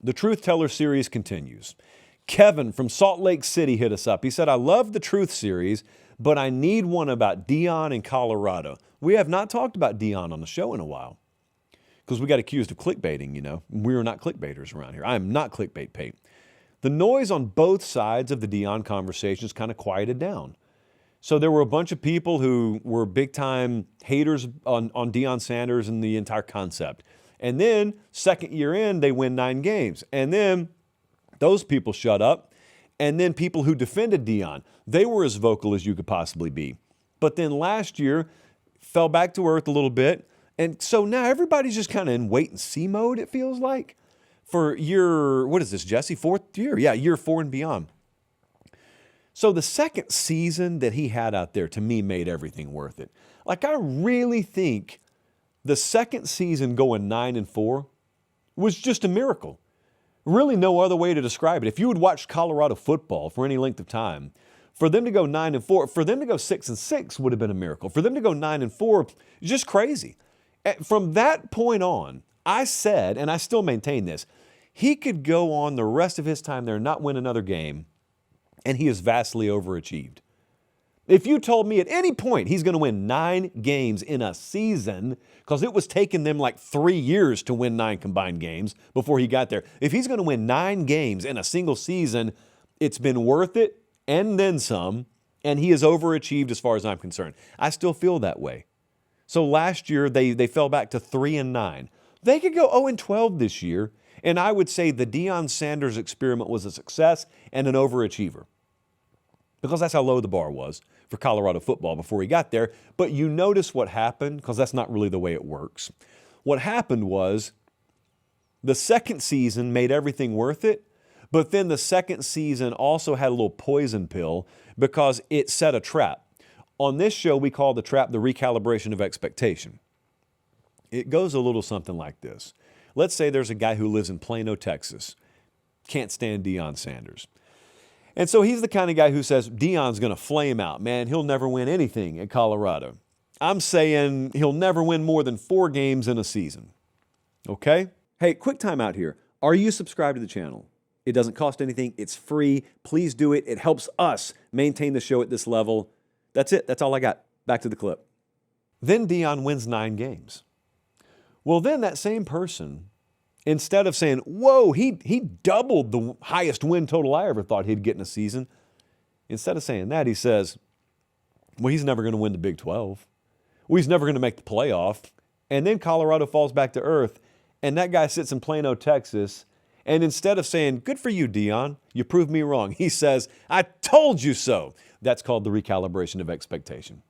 The Truth Teller series continues. Kevin from Salt Lake City hit us up. He said, I love the Truth series, but I need one about Deion in Colorado. We have not talked about Deion on the show in a while because we got accused of clickbaiting, you know. We are not clickbaiters around here. I am not clickbait, Pate. The noise on both sides of the Deion conversations kind of quieted down. So there were a bunch of people who were big-time haters on Deion Sanders and the entire concept. And then, second year in, they win 9 games. And then those people shut up. And then people who defended Deion, they were as vocal as you could possibly be. But then last year, fell back to earth a little bit. And so now everybody's just kind of in wait-and-see mode, it feels like, for year, what is this, Jesse? 4th year? Yeah, year 4 and beyond. So the second season that he had out there, to me, made everything worth it. Like, I really think the second season going 9-4 was just a miracle. Really no other way to describe it. If you had watched Colorado football for any length of time, for them to go 9-4, for them to go 6-6 would have been a miracle. For them to go 9-4, just crazy. From that point on, I said, and I still maintain this, he could go on the rest of his time there and not win another game, and he has vastly overachieved. If you told me at any point he's going to win 9 games in a season, because it was taking them like 3 years to win 9 combined games before he got there. If he's going to win 9 games in a single season, it's been worth it and then some, and he has overachieved as far as I'm concerned. I still feel that way. So last year, they fell back to 3-9. They could go 0-12 this year, and I would say the Deion Sanders experiment was a success and an overachiever, because that's how low the bar was for Colorado football before he got there. But you notice what happened, because that's not really the way it works. What happened was the second season made everything worth it, but then the second season also had a little poison pill because it set a trap. On this show, we call the trap the recalibration of expectation. It goes a little something like this. Let's say there's a guy who lives in Plano, Texas, can't stand Deion Sanders. And so he's the kind of guy who says, Deion's going to flame out. Man, he'll never win anything at Colorado. I'm saying he'll never win more than 4 games in a season. Okay? Hey, quick time out here. Are you subscribed to the channel? It doesn't cost anything. It's free. Please do it. It helps us maintain the show at this level. That's it. That's all I got. Back to the clip. Then Deion wins 9 games. Well, then that same person, instead of saying, whoa, he doubled the highest win total I ever thought he'd get in a season, instead of saying that, he says, well, he's never going to win the Big 12. Well, he's never going to make the playoff. And then Colorado falls back to earth, and that guy sits in Plano, Texas, and instead of saying, good for you, Deion, you proved me wrong, he says, I told you so. That's called the recalibration of expectation.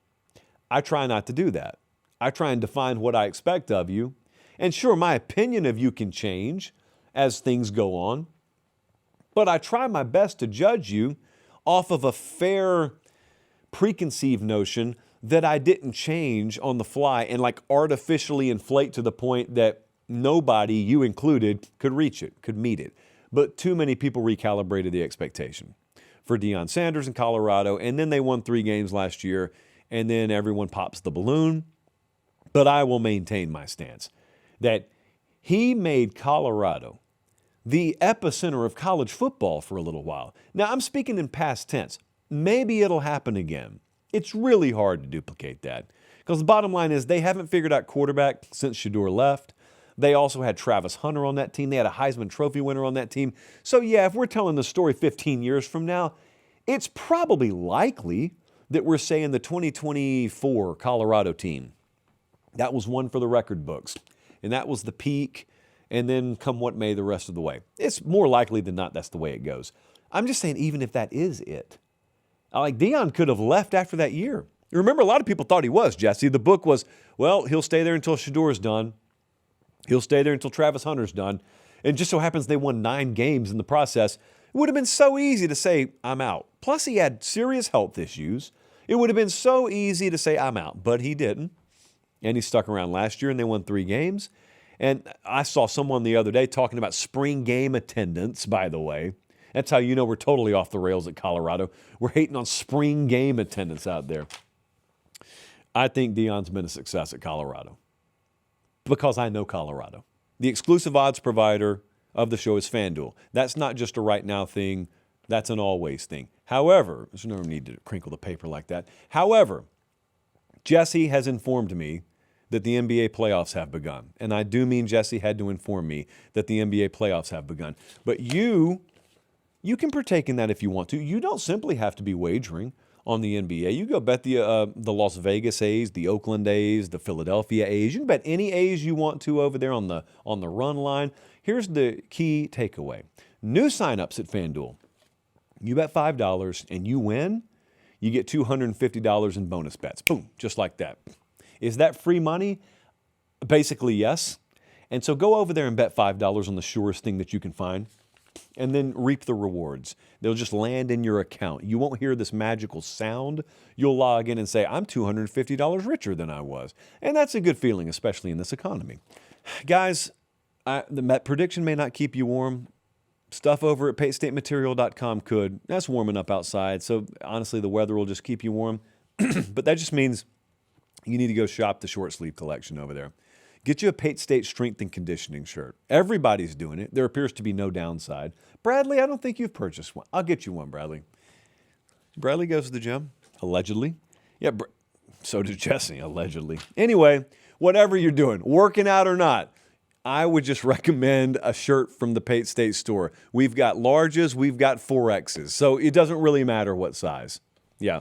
I try not to do that. I try and define what I expect of you. And sure, my opinion of you can change as things go on, but I try my best to judge you off of a fair preconceived notion that I didn't change on the fly and like artificially inflate to the point that nobody, you included, could reach it, could meet it. But too many people recalibrated the expectation for Deion Sanders in Colorado, and then they won 3 games last year, and then everyone pops the balloon. But I will maintain my stance that he made Colorado the epicenter of college football for a little while. Now, I'm speaking in past tense. Maybe it'll happen again. It's really hard to duplicate that because the bottom line is they haven't figured out quarterback since Shador left. They also had Travis Hunter on that team. They had a Heisman Trophy winner on that team. So, yeah, if we're telling the story 15 years from now, it's probably likely that we're saying the 2024 Colorado team, that was one for the record books. And that was the peak, and then come what may the rest of the way. It's more likely than not that's the way it goes. I'm just saying even if that is it, like Deion could have left after that year. Remember, a lot of people thought he was, Jesse. The book was, well, he'll stay there until Shador's done. He'll stay there until Travis Hunter's done. And just so happens they won 9 games in the process. It would have been so easy to say, I'm out. Plus, he had serious health issues. It would have been so easy to say, I'm out, but he didn't. And he stuck around last year, and they won 3 games. And I saw someone the other day talking about spring game attendance, by the way. That's how you know we're totally off the rails at Colorado. We're hating on spring game attendance out there. I think Deion's been a success at Colorado because I know Colorado. The exclusive odds provider of the show is FanDuel. That's not just a right now thing. That's an always thing. However, there's no need to crinkle the paper like that. However, Jesse has informed me that the NBA playoffs have begun. And I do mean Jesse had to inform me that the NBA playoffs have begun. But you can partake in that if you want to. You don't simply have to be wagering on the NBA. You go bet the Las Vegas A's, the Oakland A's, the Philadelphia A's. You can bet any A's you want to over there on the run line. Here's the key takeaway. New signups at FanDuel. You bet $5 and you win, you get $250 in bonus bets. Boom, just like that. Is that free money? Basically, yes. And so go over there and bet $5 on the surest thing that you can find, and then reap the rewards. They'll just land in your account. You won't hear this magical sound. You'll log in and say, I'm $250 richer than I was. And that's a good feeling, especially in this economy. Guys, the prediction may not keep you warm. Stuff over at PateStateMaterial.com could. That's warming up outside, so honestly, the weather will just keep you warm. But that just means you need to go shop the short sleeve collection over there. Get you a Pate State strength and conditioning shirt. Everybody's doing it. There appears to be no downside. Bradley, I don't think you've purchased one. I'll get you one, Bradley. Bradley goes to the gym, allegedly. Yeah, so does Jesse, allegedly. Anyway, whatever you're doing, working out or not, I would just recommend a shirt from the Pate State store. We've got larges, we've got 4Xs, so it doesn't really matter what size. Yeah.